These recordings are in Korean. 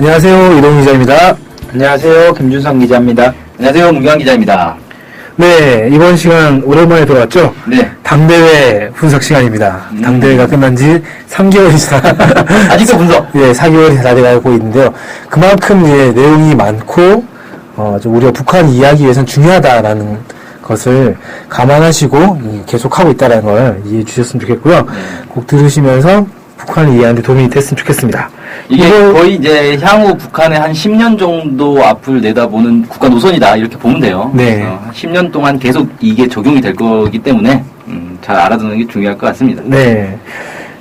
안녕하세요. 이동훈 기자입니다. 안녕하세요. 김준성 기자입니다. 안녕하세요. 문경환 기자입니다. 네, 이번 시간 오랜만에 돌아왔죠? 네. 당대회 분석 시간입니다. 당대회가 끝난 지 3개월이 아직도 분석? 네, 4개월이 다 돼가고 있는데요. 그만큼 이제 내용이 많고, 좀 우리가 북한 이야기 위해서는 중요하다라는 것을 감안하시고 계속하고 있다는 걸 이해해 주셨으면 좋겠고요. 꼭 들으시면서 북한을 이해하는 데 도움이 됐으면 좋겠습니다. 이게 거의 이제 향후 북한의 한 10년 정도 앞을 내다보는 국가 노선이다. 이렇게 보면 돼요. 네. 10년 동안 계속 이게 적용이 될 거기 때문에 잘 알아두는 게 중요할 것 같습니다. 네.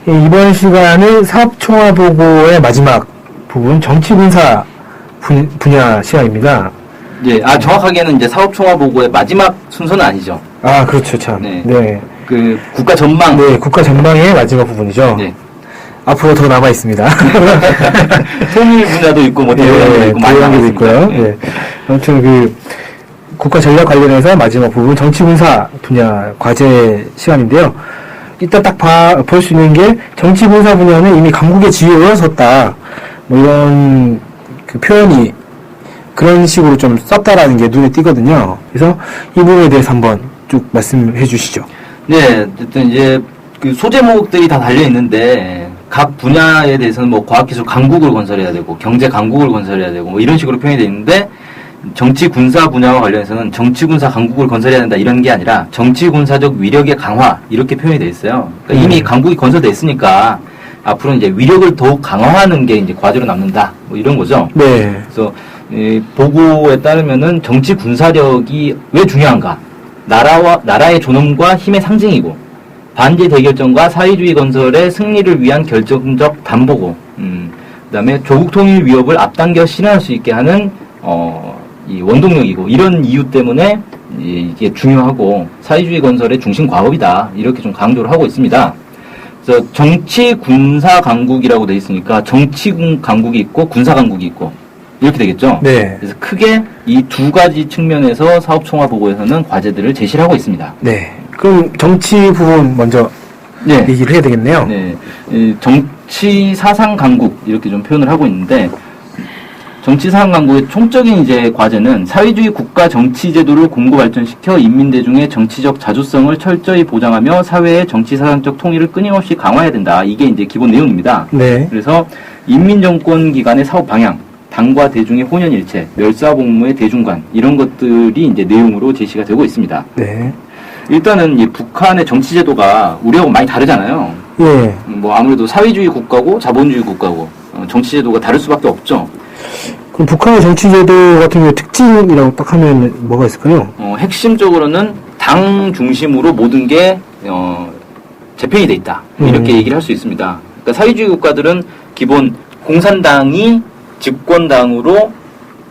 이번 시간은 사업총화보고의 마지막 부분, 정치군사 분야 시간입니다. 예, 정확하게는 이제 사업총화보고의 마지막 순서는 아니죠. 아, 그렇죠, 참. 네. 네. 그 국가 전망. 네, 국가 전망의 마지막 부분이죠. 네. 앞으로 더 남아 있습니다. 통일 분야도 있고, 뭐, 대외관계도 있고, 많이 대외관계도 있고요. 있고요. 네. 아무튼 국가 전략 관련해서 마지막 부분, 정치군사 분야 과제 시간인데요. 이따 딱 볼 수 있는 게, 정치군사 분야는 이미 강국의 지위에 올라섰다. 뭐 이런 표현이 그런 식으로 좀 썼다라는 게 눈에 띄거든요. 그래서 이 부분에 대해서 한번 쭉 말씀해 주시죠. 네, 어쨌든 이제 그 소제목들이 다 달려 있는데 각 분야에 대해서는 뭐 과학기술 강국을 건설해야 되고 경제 강국을 건설해야 되고 뭐 이런 식으로 표현이 되어 있는데 정치 군사 분야와 관련해서는 정치 군사 강국을 건설해야 된다 이런 게 아니라 정치 군사적 위력의 강화 이렇게 표현이 되어 있어요. 그러니까 이미 강국이 건설돼 있으니까 앞으로 이제 위력을 더욱 강화하는 게 이제 과제로 남는다 뭐 이런 거죠. 네. 그래서 보고에 따르면은 정치 군사력이 왜 중요한가? 나라의 존엄과 힘의 상징이고 반제 대결전과 사회주의 건설의 승리를 위한 결정적 담보고, 그다음에 조국 통일 위협을 앞당겨 실현할 수 있게 하는 이 원동력이고 이런 이유 때문에 이게 중요하고 사회주의 건설의 중심 과업이다 이렇게 좀 강조를 하고 있습니다. 그래서 정치 군사 강국이라고 돼 있으니까 정치 강국이 있고 군사 강국이 있고 이렇게 되겠죠. 네. 그래서 크게 이 두 가지 측면에서 사업총화 보고에서는 과제들을 제시를 하고 있습니다. 네. 그럼 정치 부분 먼저 네. 얘기를 해야 되겠네요. 네. 정치 사상 강국 이렇게 좀 표현을 하고 있는데 정치 사상 강국의 총적인 이제 과제는 사회주의 국가 정치 제도를 공고 발전시켜 인민 대중의 정치적 자주성을 철저히 보장하며 사회의 정치 사상적 통일을 끊임없이 강화해야 된다. 이게 이제 기본 내용입니다. 네. 그래서 인민 정권 기관의 사업 방향 당과 대중의 혼연일체, 멸사복무의 대중관 이런 것들이 이제 내용으로 제시가 되고 있습니다. 네. 일단은 이 북한의 정치 제도가 우리하고 많이 다르잖아요. 예. 뭐 아무래도 사회주의 국가고 자본주의 국가고 정치 제도가 다를 수밖에 없죠. 그럼 북한의 정치제도 같은 경우 특징이라고 딱 하면 뭐가 있을까요? 핵심적으로는 당 중심으로 모든 게 재편이 돼 있다. 이렇게 얘기를 할 수 있습니다. 그러니까 사회주의 국가들은 기본 공산당이 집권당으로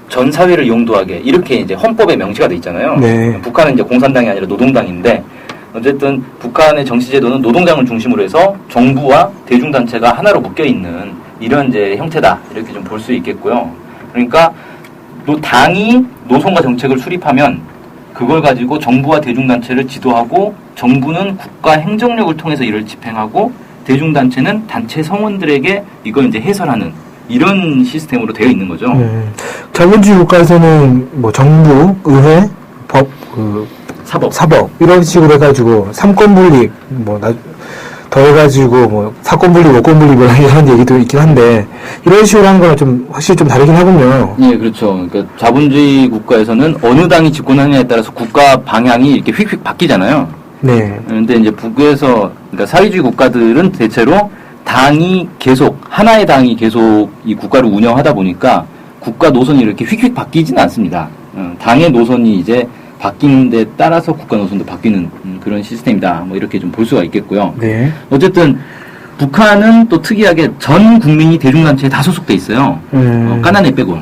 전 사회를 용도하게 이렇게 이제 헌법에 명시가 돼 있잖아요. 네. 북한은 이제 공산당이 아니라 노동당인데 어쨌든 북한의 정치제도는 노동당을 중심으로 해서 정부와 대중단체가 하나로 묶여 있는 이런 이제 형태다 이렇게 좀 볼 수 있겠고요. 그러니까 당이 노선과 정책을 수립하면 그걸 가지고 정부와 대중단체를 지도하고 정부는 국가 행정력을 통해서 이를 집행하고 대중단체는 단체 성원들에게 이걸 이제 해설하는 이런 시스템으로 되어 있는 거죠. 자본주의 국가에서는 뭐 정부, 의회, 법, 사법 이런 식으로 해가지고 삼권분립 더 해가지고 뭐 사권분립, 오권분립 이런 얘기도 있긴 한데 이런 식으로 하는 거랑 좀 확실히 좀 다르긴 하군요. 네, 그렇죠. 그러니까 자본주의 국가에서는 어느 당이 집권하느냐에 따라서 국가 방향이 이렇게 휙휙 바뀌잖아요. 네. 그런데 이제 북에서 그러니까 사회주의 국가들은 대체로 당이 계속 하나의 당이 계속 이 국가를 운영하다 보니까 국가 노선이 이렇게 휙휙 바뀌지는 않습니다. 당의 노선이 이제 바뀌는 데 따라서 국가 노선도 바뀌는 그런 시스템이다. 뭐 이렇게 좀 볼 수가 있겠고요. 네. 어쨌든 북한은 또 특이하게 전 국민이 대중단체에 다 소속돼 있어요. 가난해 빼고.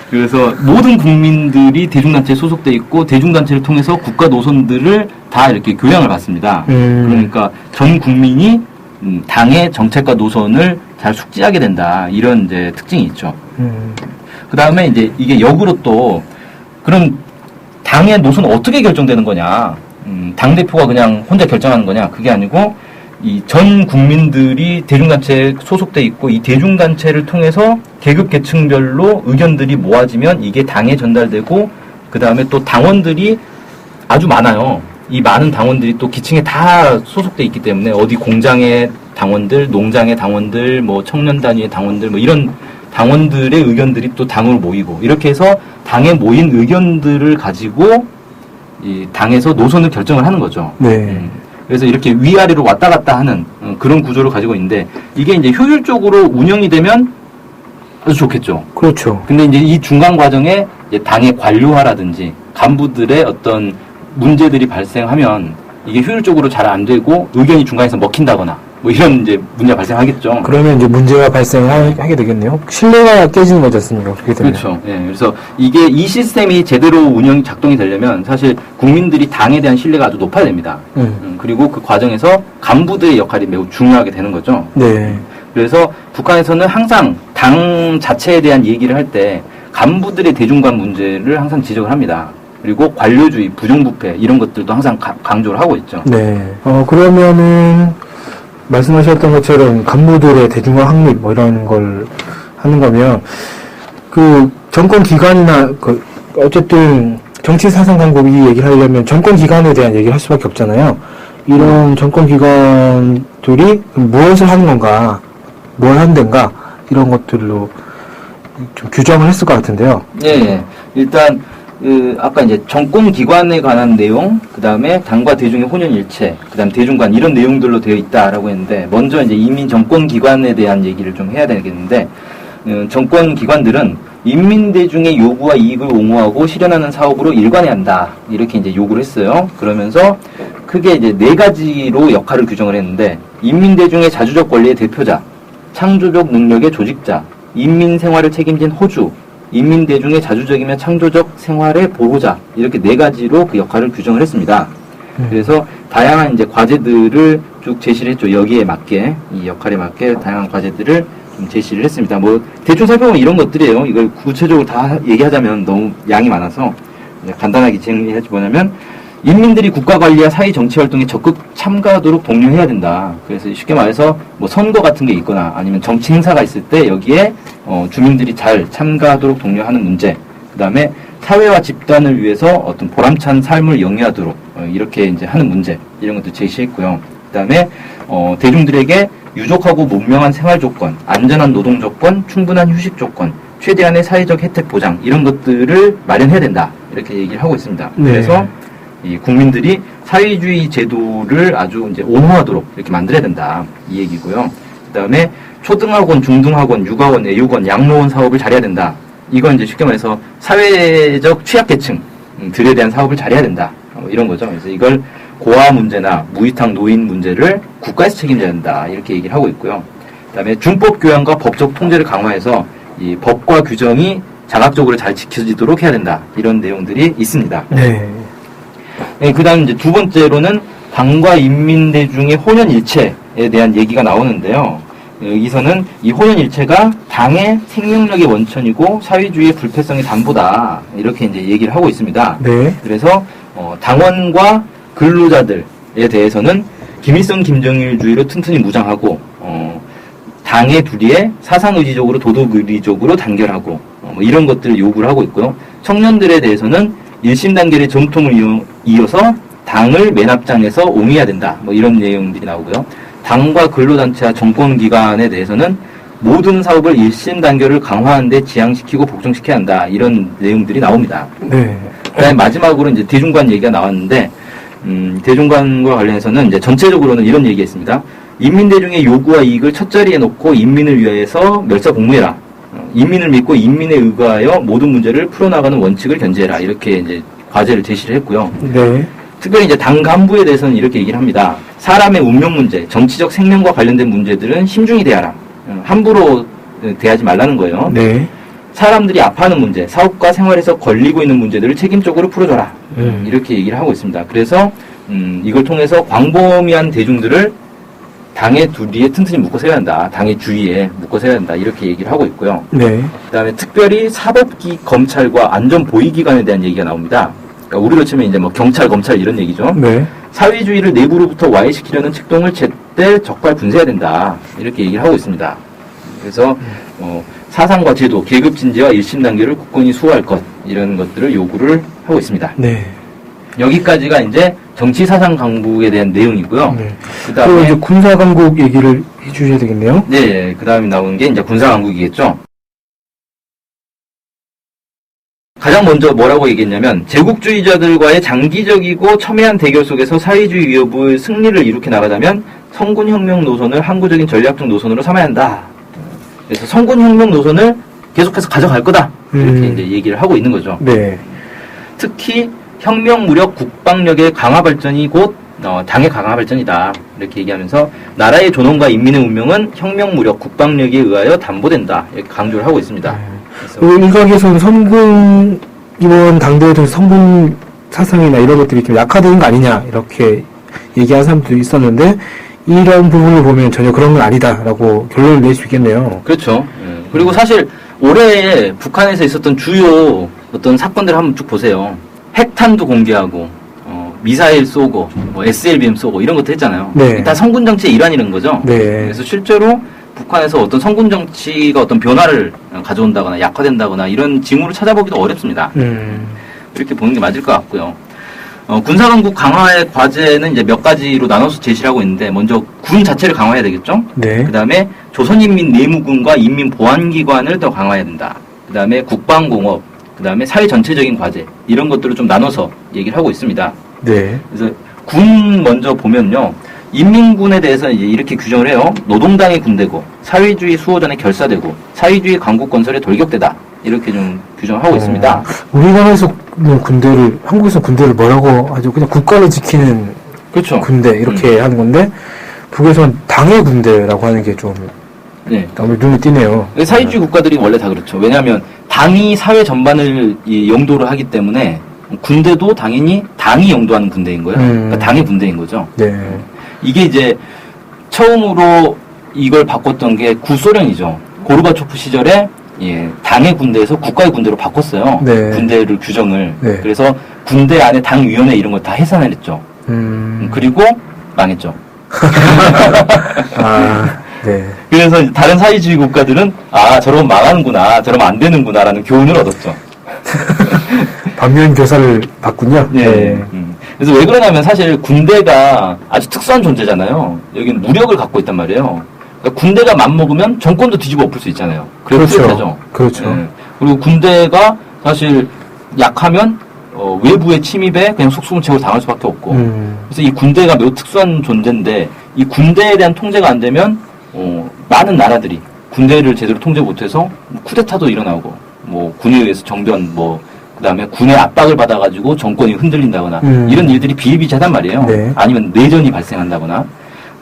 그래서 모든 국민들이 대중단체에 소속돼 있고 대중단체를 통해서 국가 노선들을 다 이렇게 교양을 받습니다. 그러니까 전 국민이 당의 정책과 노선을 잘 숙지하게 된다. 이런 이제 특징이 있죠. 그 다음에 이제 이게 역으로 또 그럼 당의 노선은 어떻게 결정되는 거냐? 당대표가 그냥 혼자 결정하는 거냐? 그게 아니고 이 전 국민들이 대중단체에 소속돼 있고 이 대중단체를 통해서 계급 계층별로 의견들이 모아지면 이게 당에 전달되고 그 다음에 또 당원들이 아주 많아요. 이 많은 당원들이 또 기층에 다 소속돼 있기 때문에 어디 공장의 당원들, 농장의 당원들, 뭐 청년 단위의 당원들, 뭐 이런 당원들의 의견들이 또 당으로 모이고 이렇게 해서 당에 모인 의견들을 가지고 이 당에서 노선을 결정을 하는 거죠. 네. 그래서 이렇게 위아래로 왔다 갔다 하는 그런 구조를 가지고 있는데 이게 이제 효율적으로 운영이 되면 아주 좋겠죠. 그렇죠. 근데 이제 이 중간 과정에 이제 당의 관료화라든지 간부들의 어떤 문제들이 발생하면 이게 효율적으로 잘 안 되고 의견이 중간에서 먹힌다거나 뭐 이런 이제 문제가 발생하겠죠. 그러면 이제 문제가 발생하게 되겠네요. 신뢰가 깨지는 거지 않습니까? 그렇게 되면. 그렇죠. 예, 그래서 이게 이 시스템이 제대로 운영이 작동이 되려면 사실 국민들이 당에 대한 신뢰가 아주 높아야 됩니다. 그리고 그 과정에서 간부들의 역할이 매우 중요하게 되는 거죠. 네. 그래서 북한에서는 항상 당 자체에 대한 얘기를 할 때 간부들의 대중관 문제를 항상 지적을 합니다. 그리고 관료주의, 부정부패 이런 것들도 항상 강조를 하고 있죠. 네. 그러면은 말씀하셨던 것처럼 간부들의 대중화 확립 뭐 이런 걸 하는 거면 그 정권 기관이나 그 어쨌든 정치 사상 강국 이 얘기를 하려면 정권 기관에 대한 얘기를 할 수밖에 없잖아요. 이런 정권 기관들이 무엇을 하는 건가, 뭘 하는 데인가 이런 것들로 좀 규정을 했을 것 같은데요. 예. 일단 아까 이제 정권 기관에 관한 내용, 그 다음에 당과 대중의 혼연일체, 그 다음 대중관 이런 내용들로 되어 있다라고 했는데 먼저 이제 이민 정권 기관에 대한 얘기를 좀 해야 되겠는데 정권 기관들은 인민 대중의 요구와 이익을 옹호하고 실현하는 사업으로 일관해야 한다 이렇게 이제 요구를 했어요. 그러면서 크게 이제 네 가지로 역할을 규정을 했는데 인민 대중의 자주적 권리의 대표자, 창조적 능력의 조직자, 인민 생활을 책임진 호주, 인민 대중의 자주적이며 창조적 생활의 보호자 이렇게 네 가지로 그 역할을 규정을 했습니다. 그래서 다양한 이제 과제들을 쭉 제시를 했죠. 여기에 맞게 이 역할에 맞게 다양한 과제들을 좀 제시를 했습니다. 뭐 대충 살펴보면 이런 것들이에요. 이걸 구체적으로 다 얘기하자면 너무 양이 많아서 간단하게 정리해 보자면 인민들이 국가 관리와 사회 정치 활동에 적극 참가하도록 독려해야 된다. 그래서 쉽게 말해서 뭐 선거 같은 게 있거나 아니면 정치 행사가 있을 때 여기에 주민들이 잘 참가하도록 독려하는 문제. 그다음에 사회와 집단을 위해서 어떤 보람찬 삶을 영위하도록 이렇게 이제 하는 문제. 이런 것도 제시했고요. 그다음에 대중들에게 유족하고 문명한 생활 조건, 안전한 노동 조건, 충분한 휴식 조건, 최대한의 사회적 혜택 보장 이런 것들을 마련해야 된다. 이렇게 얘기를 하고 있습니다. 네. 그래서 이 국민들이 사회주의 제도를 아주 이제 옹호하도록 이렇게 만들어야 된다. 이 얘기고요. 그 다음에 초등학원, 중등학원, 육아원, 애육원, 양로원 사업을 잘해야 된다. 이건 이제 쉽게 말해서 사회적 취약계층들에 대한 사업을 잘해야 된다. 이런 거죠. 그래서 이걸 고아 문제나 무위탁 노인 문제를 국가에서 책임져야 된다. 이렇게 얘기를 하고 있고요. 그 다음에 준법 교양과 법적 통제를 강화해서 이 법과 규정이 자각적으로 잘 지켜지도록 해야 된다. 이런 내용들이 있습니다. 네. 네, 그 다음 이제 두 번째로는 당과 인민대중의 혼연일체에 대한 얘기가 나오는데요. 여기서는 이 혼연일체가 당의 생명력의 원천이고 사회주의의 불패성의 담보다. 이렇게 이제 얘기를 하고 있습니다. 네. 그래서, 당원과 근로자들에 대해서는 김일성 김정일주의로 튼튼히 무장하고, 당의 두리에 사상의지적으로 도덕의리적으로 단결하고, 뭐 이런 것들을 요구를 하고 있고요. 청년들에 대해서는 일심 단결의 정통을 이어서 당을 맨 앞장에서 옹이해야 된다. 뭐 이런 내용들이 나오고요. 당과 근로단체와 정권기관에 대해서는 모든 사업을 일심 단결을 강화하는 데 지향시키고 복종시켜야 한다. 이런 내용들이 나옵니다. 네. 그다음에 마지막으로 이제 대중관 얘기가 나왔는데, 대중관과 관련해서는 이제 전체적으로는 이런 얘기했습니다. 인민대중의 요구와 이익을 첫자리에 놓고 인민을 위해서 멸사공무해라. 인민을 믿고 인민에 의거하여 모든 문제를 풀어나가는 원칙을 견지해라. 이렇게 이제 과제를 제시를 했고요. 네. 특별히 이제 당 간부에 대해서는 이렇게 얘기를 합니다. 사람의 운명 문제, 정치적 생명과 관련된 문제들은 심중히 대하라. 함부로 대하지 말라는 거예요. 네. 사람들이 아파하는 문제, 사업과 생활에서 걸리고 있는 문제들을 책임적으로 풀어줘라. 이렇게 얘기를 하고 있습니다. 그래서 이걸 통해서 광범위한 대중들을 당의 두리에 튼튼히 묶어 세워야 한다. 당의 주위에 묶어 세워야 한다. 이렇게 얘기를 하고 있고요. 네. 그 다음에 특별히 사법기, 검찰과 안전보위기관에 대한 얘기가 나옵니다. 그러니까 우리로 치면 이제 뭐 경찰, 검찰 이런 얘기죠. 네. 사회주의를 내부로부터 와해시키려는 때 적발 군세해야 된다. 이렇게 얘기를 하고 있습니다. 그래서 사상과 제도, 계급 진지와 일심 단계를 굳건히 수호할 것 이런 것들을 요구를 하고 있습니다. 네. 여기까지가 이제 정치 사상 강국에 대한 내용이고요. 네. 그다음에 그리고 이제 군사 강국 얘기를 해주셔야 되겠네요. 네, 그다음에 나오는 게 이제 군사 강국이겠죠. 가장 먼저 뭐라고 얘기했냐면 제국주의자들과의 장기적이고 첨예한 대결 속에서 사회주의 위협의 승리를 이룩해 나가자면 성군혁명 노선을 항구적인 전략적 노선으로 삼아야 한다. 그래서 성군혁명 노선을 계속해서 가져갈 거다. 이렇게 이제 얘기를 하고 있는 거죠. 네. 특히 혁명 무력 국방력의 강화 발전이 곧 당의 강화 발전이다. 이렇게 얘기하면서 나라의 존엄과 인민의 운명은 혁명 무력 국방력에 의하여 담보된다. 이렇게 강조를 하고 있습니다. 그래서 일각에서는 성군 이번 당대에 대해서 성군 사상이나 이런 것들이 좀 약화되는 거 아니냐 이렇게 얘기하는 사람들도 있었는데 이런 부분을 보면 전혀 그런 건 아니다라고 결론을 낼 수 있겠네요. 그렇죠. 그리고 사실 올해 북한에서 있었던 주요 어떤 사건들을 한번 쭉 보세요. 핵탄두 공개하고 미사일 쏘고 뭐 SLBM 쏘고 이런 것도 했잖아요. 네. 다 성군 정치의 일환이라는 거죠. 네. 그래서 실제로 북한에서 어떤 성군 정치가 어떤 변화를 가져온다거나 약화된다거나 이런 징후를 찾아보기도 어렵습니다. 이렇게 보는 게 맞을 것 같고요. 군사강국 강화의 과제는 이제 몇 가지로 나눠서 제시를 하고 있는데 먼저 군 자체를 강화해야 되겠죠. 네. 그 다음에 조선인민 내무군과 인민보안기관을 더 강화해야 된다. 그 다음에 국방공업, 그 다음에 사회 전체적인 과제 이런 것들을 좀 나눠서 얘기를 하고 있습니다. 네. 그래서 군 먼저 보면요. 인민군에 대해서 이제 이렇게 규정을 해요. 노동당의 군대고 사회주의 수호전의 결사되고 사회주의 강국 건설의 돌격대다. 이렇게 좀 규정을 하고 있습니다. 우리나라에서 군대를 한국에서 군대를 뭐라고 하죠? 그냥 국가를 지키는 그렇죠. 군대 이렇게 하는 건데 북에서는 당의 군대라고 하는 게 좀 네. 너무 눈에 띄네요. 사회주의 국가들이 원래 다 그렇죠. 왜냐하면 당이 사회 전반을 영도를 하기 때문에 군대도 당연히 당이 영도하는 군대인 거예요. 그러니까 당의 군대인 거죠. 네. 이게 이제 처음으로 이걸 바꿨던 게 구소련이죠. 고르바초프 시절에 당의 군대에서 국가의 군대로 바꿨어요. 네. 군대를 규정을. 네. 그래서 군대 안에 당위원회 이런 걸 다 해산을 했죠. 그리고 망했죠. 아, 네. 그래서 이제 다른 사회주의 국가들은 저러면 망하는구나, 저러면 안 되는구나라는 교훈을 얻었죠. 반면 교사를 받군요. 네. 그래서 왜 그러냐면 사실 군대가 아주 특수한 존재잖아요. 여기는 무력을 갖고 있단 말이에요. 그러니까 군대가 맘먹으면 정권도 뒤집어 엎을 수 있잖아요. 그렇죠. 그렇죠. 네. 그리고 군대가 사실 약하면 외부의 침입에 그냥 속수무책으로 당할 수밖에 없고. 그래서 이 군대가 매우 특수한 존재인데 이 군대에 대한 통제가 안 되면 많은 나라들이 군대를 제대로 통제 못해서 쿠데타도 일어나고 뭐 군에 의해서 정변 그다음에 군의 압박을 받아가지고 정권이 흔들린다거나 이런 일들이 비일비재하단 말이에요. 네. 아니면 내전이 발생한다거나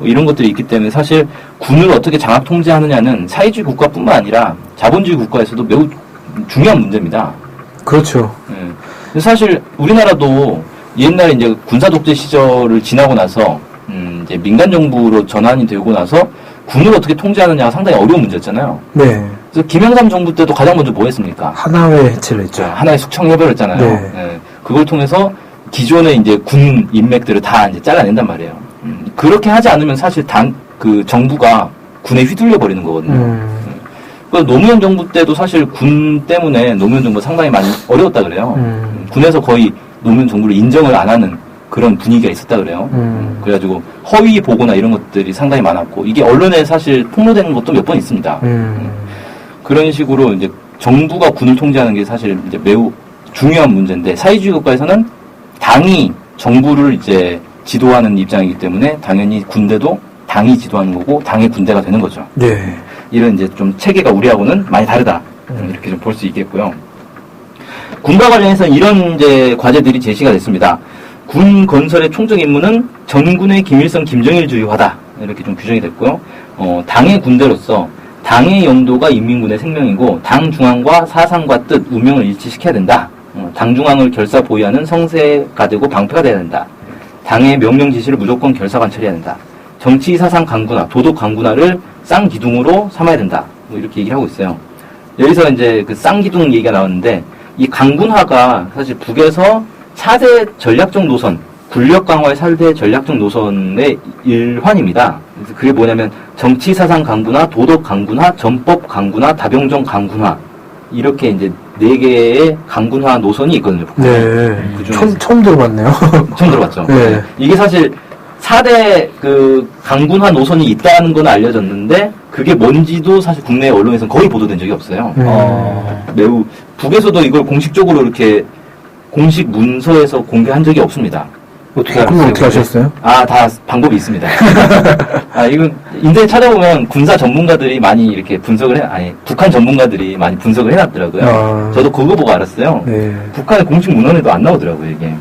이런 것들이 있기 때문에 사실 군을 어떻게 장악 통제하느냐는 사회주의 국가뿐만 아니라 자본주의 국가에서도 매우 중요한 문제입니다. 그렇죠. 네. 사실 우리나라도 옛날에 이제 군사 독재 시절을 지나고 나서 이제 민간 정부로 전환이 되고 나서 군을 어떻게 통제하느냐가 상당히 어려운 문제였잖아요. 네. 그래서 김영삼 정부 때도 가장 먼저 뭐 했습니까? 하나회 해체를 했죠. 하나의 숙청협의를 했잖아요. 네. 네. 그걸 통해서 기존의 이제 군 인맥들을 다 이제 잘라낸단 말이에요. 그렇게 하지 않으면 사실 그 정부가 군에 휘둘려 버리는 거거든요. 그러니까 노무현 정부 때도 사실 군 때문에 노무현 정부가 상당히 많이 어려웠다 그래요. 군에서 거의 노무현 정부를 인정을 안 하는 그런 분위기가 있었다 그래요. 그래가지고 허위 보고나 이런 것들이 상당히 많았고 이게 언론에 사실 폭로되는 것도 몇 번 있습니다. 그런 식으로 이제 정부가 군을 통제하는 게 사실 이제 매우 중요한 문제인데 사회주의 국가에서는 당이 정부를 이제 지도하는 입장이기 때문에 당연히 군대도 당이 지도하는 거고 당의 군대가 되는 거죠. 네. 이런 이제 좀 체계가 우리하고는 많이 다르다. 이렇게 좀 볼 수 있겠고요. 군과 관련해서 이런 이제 과제들이 제시가 됐습니다. 군 건설의 총적 임무는 전군의 김일성, 김정일주의화다. 이렇게 좀 규정이 됐고요. 당의 군대로서 당의 영도가 인민군의 생명이고 당 중앙과 사상과 뜻, 운명을 일치시켜야 된다. 당 중앙을 결사 보유하는 성세가 되고 방패가 돼야 된다. 당의 명령 지시를 무조건 결사 관철해야 된다. 정치 사상 강군화, 도덕 강군화를 쌍기둥으로 삼아야 된다. 뭐 이렇게 얘기를 하고 있어요. 여기서 이제 그 쌍기둥 얘기가 나왔는데 이 강군화가 사실 북에서 4대 전략적 노선, 군력 강화의 4대 전략적 노선의 일환입니다. 그래서 그게 뭐냐면 정치 사상 강군화, 도덕 강군화, 전법 강군화, 다병정 강군화 이렇게 이제 4개의 강군화 노선이 있거든요. 네. 그중에서 처음 들어봤네요. 처음 들어봤죠. 네. 이게 사실 4대 그 강군화 노선이 있다는 건 알려졌는데 그게 뭔지도 사실 국내 언론에서는 거의 보도된 적이 없어요. 매우 북에서도 이걸 공식적으로 이렇게 공식 문서에서 공개한 적이 없습니다. 어떻게 그럼 어떻게 하셨어요? 다 방법이 있습니다. 이건 인터넷 찾아보면 군사 전문가들이 많이 이렇게 북한 전문가들이 많이 분석을 해놨더라고요. 저도 그거 보고 알았어요. 네. 북한의 공식 문헌에도 안 나오더라고요, 이게.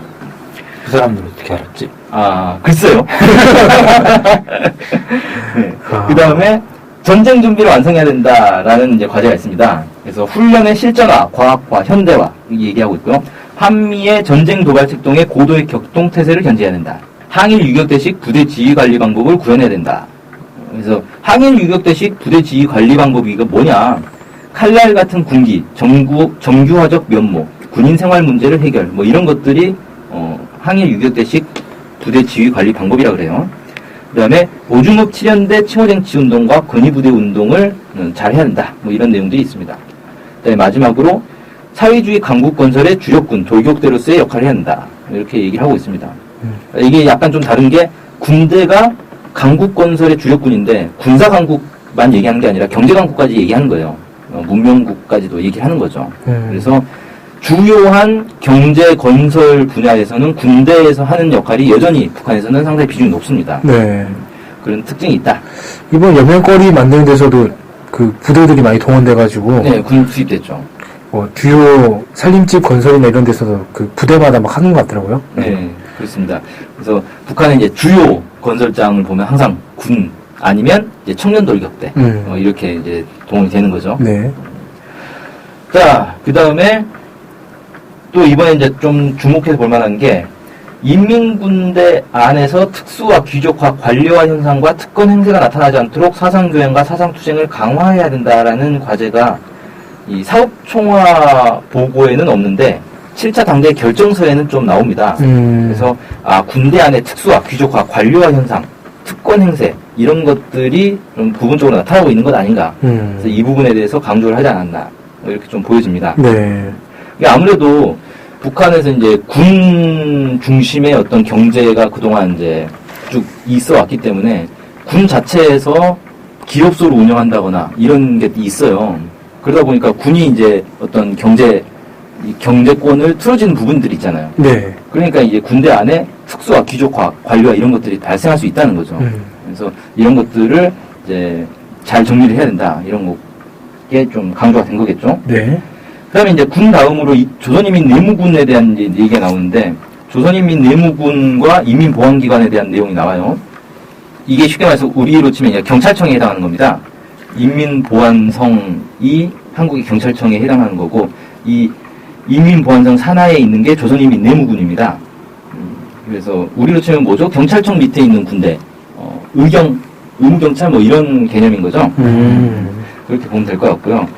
그 사람들 어떻게 알았지? 글쎄요. 네. 그 다음에 전쟁 준비를 완성해야 된다라는 이제 과제가 있습니다. 그래서 훈련의 실전화, 과학화, 현대화 얘기하고 있고요. 한미의 전쟁 도발 특동의 고도의 격동태세를 견제해야 된다. 항일 유격대식 부대 지휘 관리 방법을 구현해야 된다. 그래서 항일 유격대식 부대 지휘 관리 방법이 이거 뭐냐? 칼날 같은 군기, 정규화적 면모, 군인 생활 문제를 해결, 뭐 이런 것들이 항일 유격대식 부대 지휘 관리 방법이라 그래요. 그 다음에 오중업 7연대 칭호쟁취 운동과 건의부대 운동을 잘 해야 된다. 뭐 이런 내용들이 있습니다. 그 다음에 마지막으로 사회주의 강국 건설의 주력군, 돌격대로서의 역할을 해야 한다. 이렇게 얘기를 하고 있습니다. 이게 약간 좀 다른 게 군대가 강국 건설의 주력군인데 군사 강국만 얘기하는 게 아니라 경제 강국까지 얘기하는 거예요. 문명국까지도 얘기하는 거죠. 그래서 주요한 경제 건설 분야에서는 군대에서 하는 역할이 여전히 북한에서는 상당히 비중이 높습니다. 네. 그런 특징이 있다. 이번 연명거리 만드는 데서도 그 부대들이 많이 동원돼가지고. 네, 군 투입됐죠. 주요 살림집 건설이나 이런 데서도 그 부대마다 막 하는 것 같더라고요. 네, 그렇습니다. 그래서 북한의 이제 주요 건설장을 보면 항상 군 아니면 이제 청년 돌격대 이렇게 이제 동원이 되는 거죠. 네. 자, 그 다음에 또 이번에 이제 좀 주목해서 볼 만한 게 인민군대 안에서 특수화, 귀족화, 관료화 현상과 특권 행세가 나타나지 않도록 사상교양과 사상투쟁을 강화해야 된다라는 과제가 이 사업총화 보고에는 없는데 7차 당대 결정서에는 좀 나옵니다. 그래서 군대 안에 특수화, 귀족화, 관료화 현상, 특권 행세 이런 것들이 좀 부분적으로 나타나고 있는 것 아닌가. 그래서 이 부분에 대해서 강조를 하지 않았나 이렇게 좀 보여집니다. 네. 아무래도 북한에서 이제 군 중심의 어떤 경제가 그동안 이제 쭉 있어 왔기 때문에 군 자체에서 기업소를 운영한다거나 이런 게 있어요. 그러다 보니까 군이 이제 어떤 경제권을 틀어지는 부분들이 있잖아요. 네. 그러니까 이제 군대 안에 특수화, 귀족화, 관료화 이런 것들이 발생할 수 있다는 거죠. 그래서 이런 것들을 이제 잘 정리를 해야 된다. 이런 게 좀 강조가 된 거겠죠. 네. 그다음에 이제 군 다음으로 조선인민 내무군에 대한 이제 얘기가 나오는데 조선인민 내무군과 인민보안기관에 대한 내용이 나와요. 이게 쉽게 말해서 우리로 치면 이제 경찰청에 해당하는 겁니다. 인민보안성이 한국의 경찰청에 해당하는 거고 이 인민보안성 산하에 있는 게 조선인민 내무군입니다. 그래서 우리로 치면 뭐죠? 경찰청 밑에 있는 군대, 의무경찰 뭐 이런 개념인 거죠. 그렇게 보면 될 것 같고요.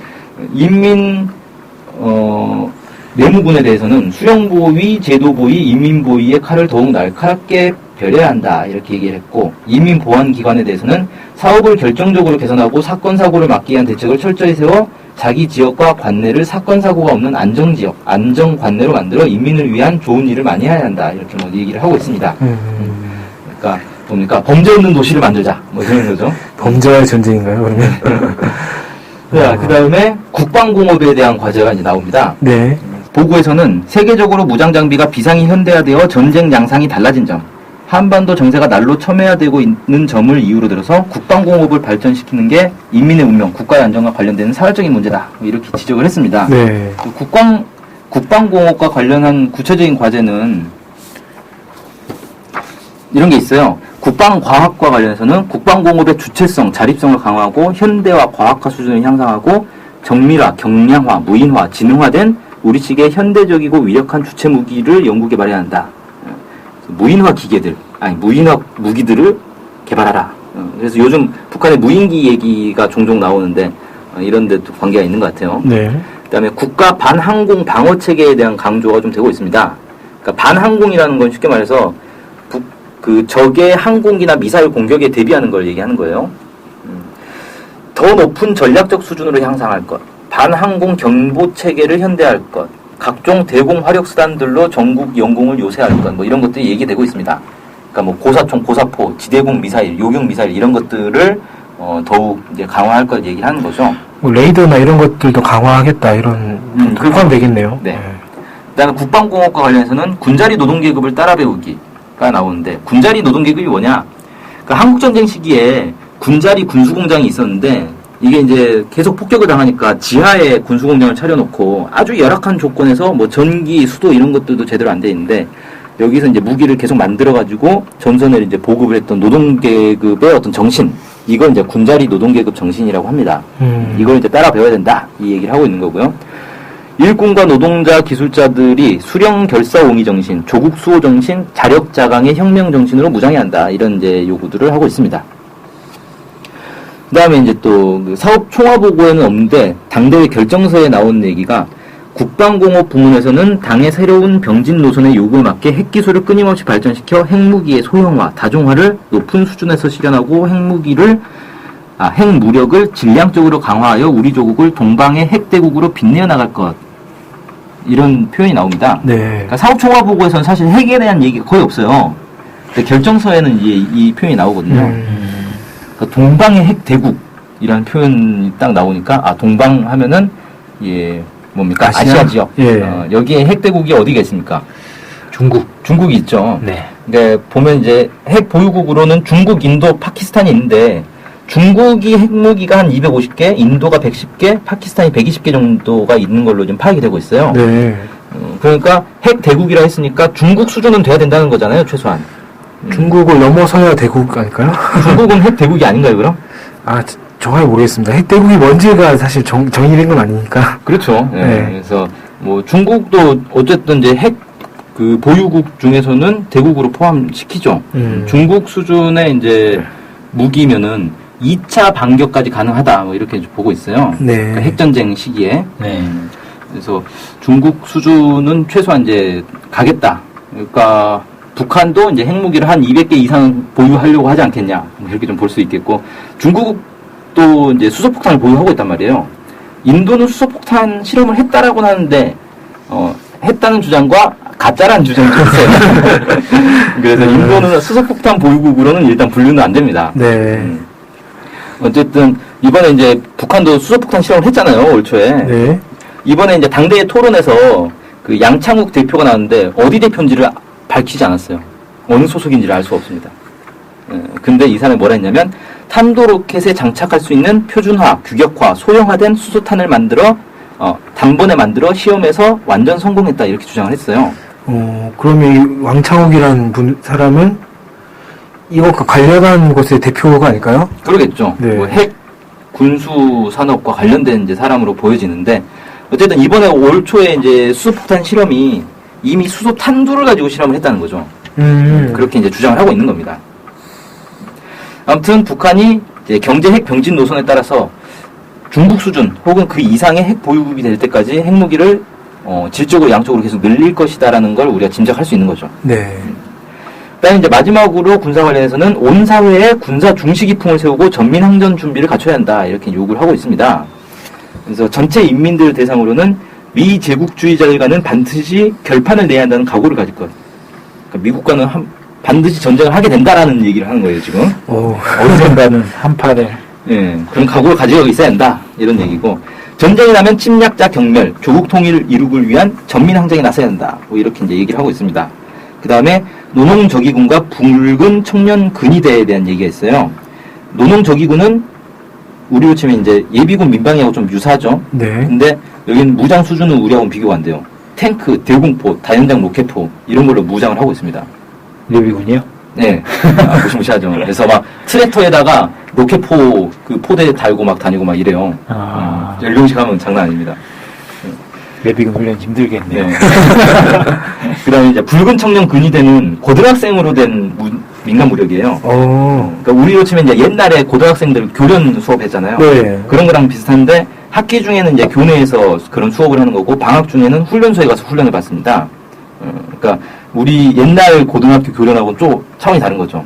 내무군에 대해서는 수령보위, 제도보위, 인민보위의 칼을 더욱 날카롭게 벼려야 한다 이렇게 얘기를 했고 인민보안기관에 대해서는 사업을 결정적으로 개선하고 사건 사고를 막기 위한 대책을 철저히 세워 자기 지역과 관내를 사건 사고가 없는 안정지역, 안정관내로 만들어 인민을 위한 좋은 일을 많이 해야 한다 이렇게 뭐 얘기를 하고 있습니다. 그러니까 뭡니까 범죄 없는 도시를 만들자 뭐 이런 거죠. 범죄와의 전쟁인가요 그러면? 자, 그 다음에 국방공업에 대한 과제가 이제 나옵니다. 네. 보고에서는 세계적으로 무장 장비가 비상이 현대화되어 전쟁 양상이 달라진 점, 한반도 정세가 날로 첨예화되고 있는 점을 이유로 들어서 국방공업을 발전시키는 게 인민의 운명, 국가의 안정과 관련되는 사회적인 문제다. 이렇게 지적을 했습니다. 네. 국방공업과 관련한 구체적인 과제는 이런 게 있어요. 국방과학과 관련해서는 국방공업의 주체성, 자립성을 강화하고 현대화, 과학화 수준을 향상하고 정밀화, 경량화, 무인화, 지능화된 우리식의 현대적이고 위력한 주체 무기를 연구 개발해야 한다. 무인화 무기들을 개발하라. 그래서 요즘 북한의 무인기 얘기가 종종 나오는데 이런 데도 관계가 있는 것 같아요. 네. 그다음에 국가 반항공 방어 체계에 대한 강조가 좀 되고 있습니다. 그러니까 반항공이라는 건 쉽게 말해서 그 적의 항공기나 미사일 공격에 대비하는 걸 얘기하는 거예요. 더 높은 전략적 수준으로 향상할 것, 반항공 경보 체계를 현대할 것, 각종 대공 화력 수단들로 전국 영공을 요새할 것, 뭐 이런 것들이 얘기되고 있습니다. 그러니까 뭐 고사총, 고사포, 지대공 미사일, 요격 미사일 이런 것들을 더욱 이제 강화할 걸 얘기하는 거죠. 뭐 레이더나 이런 것들도 강화하겠다 이런 포함되겠네요. 네. 그다음에 국방공업과 관련해서는 군자리 노동계급을 따라 배우기가 나오는데 군자리 노동계급이 뭐냐? 그러니까 한국전쟁 시기에 군자리 군수공장이 있었는데 이게 이제 계속 폭격을 당하니까 지하에 군수공장을 차려놓고 아주 열악한 조건에서 뭐 전기, 수도 이런 것들도 제대로 안 돼 있는데 여기서 이제 무기를 계속 만들어가지고 전선을 이제 보급을 했던 노동계급의 어떤 정신, 이걸 이제 군자리 노동계급 정신이라고 합니다. 이걸 이제 따라 배워야 된다 이 얘기를 하고 있는 거고요. 일꾼과 노동자, 기술자들이 수령 결사옹의 정신, 조국 수호 정신, 자력 자강의 혁명 정신으로 무장해야 한다 이런 이제 요구들을 하고 있습니다. 그다음에 이제 또 사업 총화 보고에는 없는데 당대회 결정서에 나온 얘기가 국방공업 부문에서는 당의 새로운 병진 노선의 요구에 맞게 핵기술을 끊임없이 발전시켜 핵무기의 소형화, 다종화를 높은 수준에서 실현하고 핵무력을 질량적으로 강화하여 우리 조국을 동방의 핵대국으로 빛내어 나갈 것. 이런 표현이 나옵니다. 네. 그러니까 사업 총화 보고에서는 사실 핵에 대한 얘기가 거의 없어요. 근데 결정서에는 이제 이 표현이 나오거든요. 그러니까 동방의 핵대국이라는 표현이 딱 나오니까 동방 하면은 뭡니까? 아시아 지역. 예. 여기에 핵대국이 어디가 있습니까? 중국이 있죠. 네. 근데 보면 이제 핵 보유국으로는 중국, 인도, 파키스탄이 있는데 중국이 핵무기가 한 250개, 인도가 110개, 파키스탄이 120개 정도가 있는 걸로 좀 파악이 되고 있어요. 네. 그러니까 핵 대국이라 했으니까 중국 수준은 돼야 된다는 거잖아요, 최소한. 중국을 넘어서야 대국 아닐까요? 중국은 핵 대국이 아닌가요, 그럼? 정확히 모르겠습니다. 핵대국이 뭔지가 사실 정의된 건 아니니까. 그렇죠. 예. 네. 그래서 뭐 중국도 어쨌든 이제 핵 그 보유국 중에서는 대국으로 포함시키죠. 중국 수준의 이제 무기면은 2차 반격까지 가능하다. 뭐 이렇게 보고 있어요. 네. 그러니까 핵전쟁 시기에. 네. 그래서 중국 수준은 최소한 이제 가겠다. 그러니까 북한도 이제 핵무기를 한 200개 이상 보유하려고 하지 않겠냐. 이렇게 좀 볼 수 있겠고, 중국도 이제 수소폭탄을 보유하고 있단 말이에요. 인도는 수소폭탄 실험을 했다라고는 하는데, 했다는 주장과 가짜라는 주장이 좀 있어요. 그래서 인도는 수소폭탄 보유국으로는 일단 분류는 안 됩니다. 네. 어쨌든 이번에 이제 북한도 수소폭탄 실험을 했잖아요, 올 초에. 네. 이번에 이제 당대회 토론에서 그 양창욱 대표가 나왔는데 어디 대표인지를 밝히지 않았어요. 어느 소속인지를 알 수 없습니다. 근데 이 사람이 뭐라 했냐면 탄도로켓에 장착할 수 있는 표준화, 규격화, 소형화된 수소탄을 만들어 단번에 만들어 시험에서 완전 성공했다 이렇게 주장을 했어요. 그러면 이 왕창욱이라는 사람은 이것과 관련한 곳의 대표가 아닐까요? 그러겠죠. 네. 뭐 핵 군수 산업과 관련된 이제 사람으로 보여지는데, 어쨌든 이번에 올 초에 이제 수소폭탄 실험이 이미 수소 탄두를 가지고 실험을 했다는 거죠. 그렇게 이제 주장을 하고 있는 겁니다. 아무튼 북한이 이제 경제 핵 병진 노선에 따라서 중국 수준 혹은 그 이상의 핵 보유국이 될 때까지 핵무기를 질적으로 양쪽으로 계속 늘릴 것이다라는 걸 우리가 짐작할 수 있는 거죠. 네. 그다음에 이제 마지막으로 군사 관련해서는 온 사회에 군사 중시기풍을 세우고 전민항전 준비를 갖춰야 한다 이렇게 요구를 하고 있습니다. 그래서 전체 인민들 대상으로는 미제국주의자들과는 반드시 결판을 내야 한다는 각오를 가질 것. 그러니까 미국과는 반드시 전쟁을 하게 된다라는 얘기를 하는 거예요 지금. 언젠가는 한판을. 예, 그런 각오를 가지고 있어야 한다 이런 얘기고, 전쟁이 나면 침략자 경멸, 조국 통일을 이루기 위한 전민항쟁에 나서야 한다. 뭐 이렇게 이제 얘기를 하고 있습니다. 그 다음에 노농저기군과 붉은 청년 근위대에 대한 얘기가 있어요. 노농저기군은 우리로 치면 이제 예비군 민방위하고 좀 유사하죠. 네. 근데 여기는 무장 수준은 우리하고는 비교가 안 돼요. 탱크, 대공포, 다연장 로켓포 이런 걸로 무장을 하고 있습니다. 예비군이요? 네, 무시무시하죠. 그래서 막 트랙터에다가 로켓포 그 포대 달고 막 다니고 막 이래요. 연령식 하면 장난 아닙니다. 예비군 훈련 힘들겠네요. 네. 그다음에 이제 붉은 청년 근위대는 고등학생으로 된 민간 무력이에요. 그러니까 우리로 치면 이제 옛날에 고등학생들 교련 수업했잖아요. 네. 그런 거랑 비슷한데 학기 중에는 이제 교내에서 그런 수업을 하는 거고 방학 중에는 훈련소에 가서 훈련을 받습니다. 그러니까 우리 옛날 고등학교 교련하고는 차원이 다른 거죠.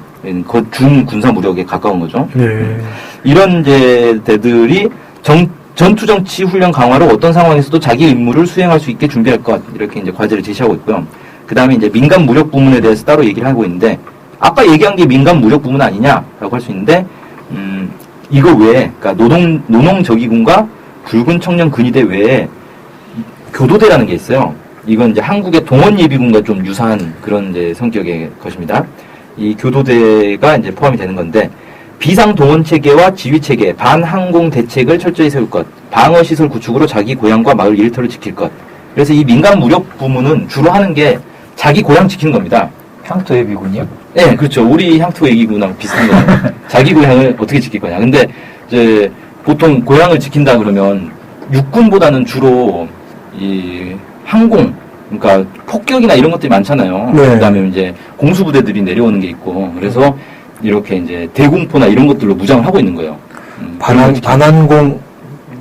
중군사 무력에 가까운 거죠. 네. 이런 이제 대들이 전투 정치 훈련 강화로 어떤 상황에서도 자기 임무를 수행할 수 있게 준비할 것 이렇게 이제 과제를 제시하고 있고요. 그 다음에 이제 민간 무력 부문에 대해서 따로 얘기를 하고 있는데 아까 얘기한 게 민간 무력 부문 아니냐라고 할 수 있는데 이거 외에 그러니까 노농저기군과 붉은 청년 근위대 외에 교도대라는 게 있어요. 이건 이제 한국의 동원예비군과 좀 유사한 그런 이제 성격의 것입니다. 이 교도대가 이제 포함이 되는 건데 비상 동원 체계와 지휘 체계, 반항공 대책을 철저히 세울 것, 방어 시설 구축으로 자기 고향과 마을 일터를 지킬 것. 그래서 이 민간 무력 부문은 주로 하는 게 자기 고향 지키는 겁니다. 향토 예비군이요? 네, 그렇죠. 우리 향토 얘기군하고 비슷한 거예요. 자기 고향을 어떻게 지킬 거냐. 근데 이제 보통 고향을 지킨다 그러면 육군보다는 주로 이 항공, 그러니까 폭격이나 이런 것들이 많잖아요. 네. 그다음에 이제 공수부대들이 내려오는 게 있고, 그래서 이렇게 이제 대공포나 이런 것들로 무장을 하고 있는 거예요. 반환공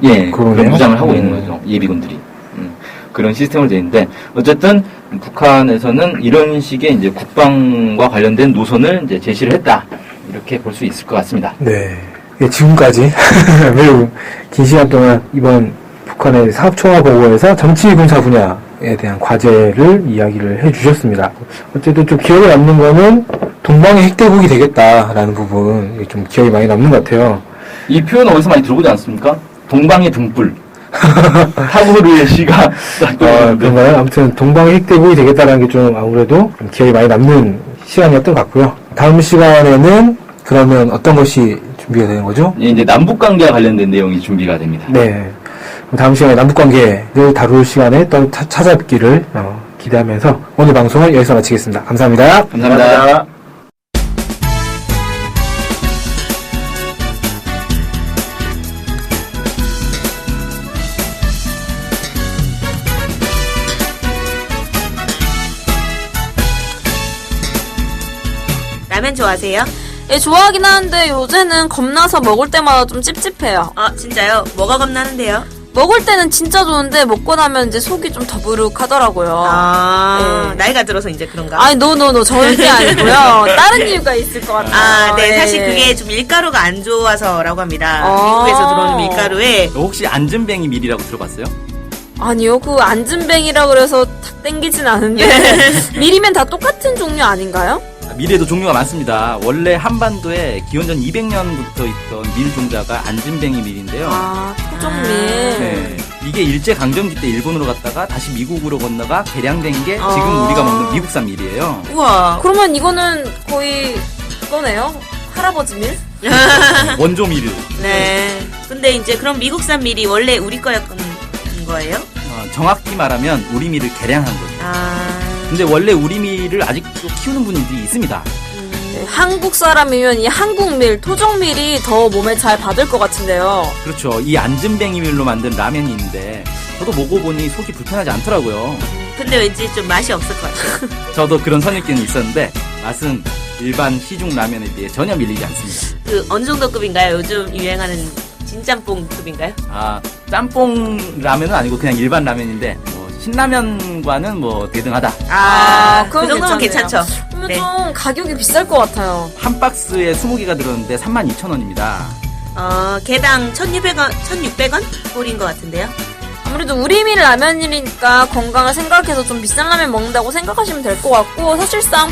예, 그러네요. 그런 무장을 하고 있는 거죠. 예비군들이. 그런 시스템으로 되어 있는데, 어쨌든 북한에서는 이런 식의 이제 국방과 관련된 노선을 이제 제시를 했다. 이렇게 볼 수 있을 것 같습니다. 네. 예, 지금까지 매우 긴 시간 동안 이번 북한의 사업총괄보고에서 정치군사 분야에 대한 과제를 이야기를 해주셨습니다. 어쨌든 좀 기억에 남는 거는 동방의 핵대국이 되겠다라는 부분, 이게 좀 기억이 많이 남는 것 같아요. 이 표현 어디서 많이 들어보지 않습니까? 동방의 등불. 타고르의 시가 딱 떠오르는데. 그런가요? 아무튼 동방의 핵대국이 되겠다라는 게 좀 아무래도 좀 기억이 많이 남는 시간이었던 것 같고요. 다음 시간에는 그러면 어떤 것이 준비가 되는 거죠? 예, 이제 남북 관계와 관련된 내용이 준비가 됩니다. 네. 다음 시간에 남북관계를 다룰 시간에 또 찾아뵙기를 기대하면서 오늘 방송은 여기서 마치겠습니다. 감사합니다. 감사합니다. 라면 좋아하세요? 예, 좋아하긴 하는데 요새는 겁나서 먹을 때마다 좀 찝찝해요. 아, 진짜요? 뭐가 겁나는데요? 먹을 때는 진짜 좋은데 먹고 나면 이제 속이 좀 더부룩하더라고요. 아, 네. 나이가 들어서 이제 그런가? 아니, 노노노 절대 아니고요. 다른 이유가 있을 것 같아요. 아, 네. 예. 사실 그게 좀 밀가루가 안 좋아서라고 합니다. 아. 미국에서 들어오는 밀가루에. 혹시 안전뱅이 밀이라고 들어봤어요? 아니요, 그 안전뱅이라 그래서 탁 땡기진 않은데 밀이면 다 똑같은 종류 아닌가요? 밀에도 종류가 많습니다. 원래 한반도에 기원전 200년부터 있던 밀 종자가 안진뱅이 밀인데요. 아, 토종밀. 네, 이게 일제 강점기 때 일본으로 갔다가 다시 미국으로 건너가 개량된 게 지금 아. 우리가 먹는 미국산 밀이에요. 우와. 그러면 이거는 거의 그거네요? 할아버지 밀? 원조 밀. 네. 근데 이제 그럼 미국산 밀이 원래 우리 거였던 거예요? 정확히 말하면 우리 밀을 개량한 거죠. 아. 근데 원래 우리 밀을 아직도 키우는 분들이 있습니다. 네, 한국 사람이면 이 한국밀, 토종밀이 더 몸에 잘 받을 것 같은데요. 그렇죠. 이 안진뱅이 밀로 만든 라면이 있는데 저도 먹어보니 속이 불편하지 않더라고요. 근데 왠지 좀 맛이 없을 것 같아요. 저도 그런 선입견이 있었는데 맛은 일반 시중 라면에 비해 전혀 밀리지 않습니다. 그 어느 정도 급인가요? 요즘 유행하는 진짬뽕 급인가요? 짬뽕 라면은 아니고 그냥 일반 라면인데 신라면과는 대등하다. 아, 그 그건 정도면 괜찮네요. 괜찮죠. 그러면 네. 좀 가격이 비쌀 것 같아요. 한 박스에 20개가 들었는데 32,000원입니다. 개당 1,600원 꼴인 것 같은데요. 아무래도 우리밀 라면이니까 건강을 생각해서 좀 비싼 라면 먹는다고 생각하시면 될 것 같고, 사실상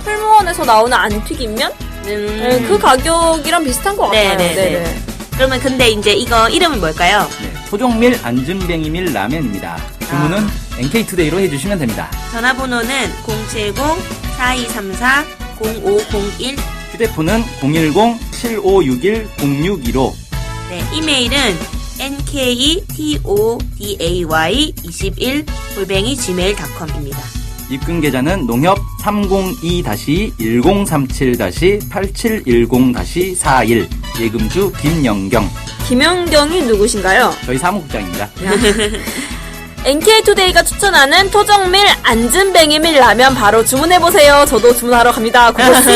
풀무원에서 나오는 안튀김면? 네, 그 가격이랑 비슷한 것 같아요. 네네네. 그러면 근데 이제 이거 이름은 뭘까요? 네, 토종밀 안진뱅이밀 라면입니다. 주문은 NK투데이로 해주시면 됩니다. 전화번호는 070-4234-0501. 휴대폰은 010-7561-0615. 네, 이메일은 nktoday21@gmail.com입니다. 입금 계좌는 농협 302-1037-8710-41 예금주 김영경. 김연경이 누구신가요? 저희 사무국장입니다. NK투데이가 추천하는 토종밀 안진뱅이밀 라면 바로 주문해보세요. 저도 주문하러 갑니다. 고고씨.